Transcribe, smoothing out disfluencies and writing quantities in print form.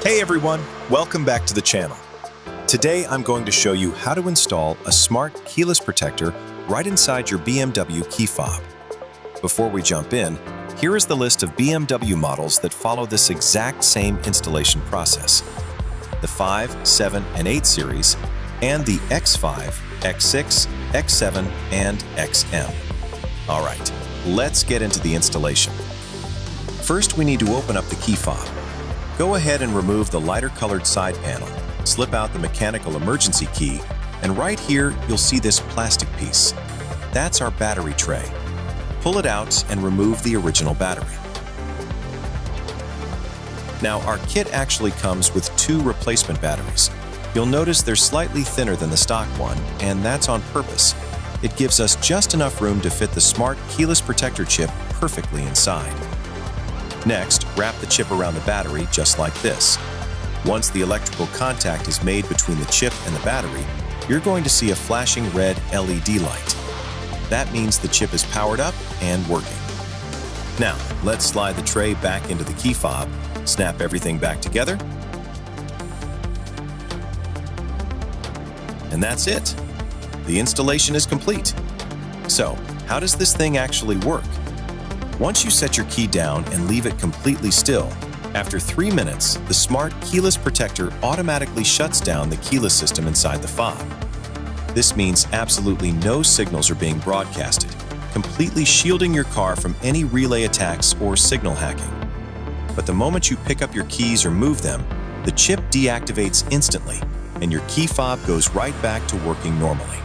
Hey everyone, welcome back to the channel. Today I'm going to show you how to install a smart keyless protector right inside your BMW key fob. Before we jump in, here is the list of BMW models that follow this exact same installation process. The 5, 7, and 8 series, and the X5, X6, X7, and XM. Alright, let's get into the installation. First, we need to open up the key fob. Go ahead and remove the lighter colored side panel, slip out the mechanical emergency key, and right here you'll see this plastic piece. That's our battery tray. Pull it out and remove the original battery. Now our kit actually comes with 2 replacement batteries. You'll notice they're slightly thinner than the stock one, and that's on purpose. It gives us just enough room to fit the smart keyless protector chip perfectly inside. Next, wrap the chip around the battery just like this. Once the electrical contact is made between the chip and the battery, you're going to see a flashing red LED light. That means the chip is powered up and working. Now, let's slide the tray back into the key fob, snap everything back together, and that's it. The installation is complete. So, how does this thing actually work? Once you set your key down and leave it completely still, after 3 minutes, the smart keyless protector automatically shuts down the keyless system inside the fob. This means absolutely no signals are being broadcasted, completely shielding your car from any relay attacks or signal hacking. But the moment you pick up your keys or move them, the chip deactivates instantly, and your key fob goes right back to working normally.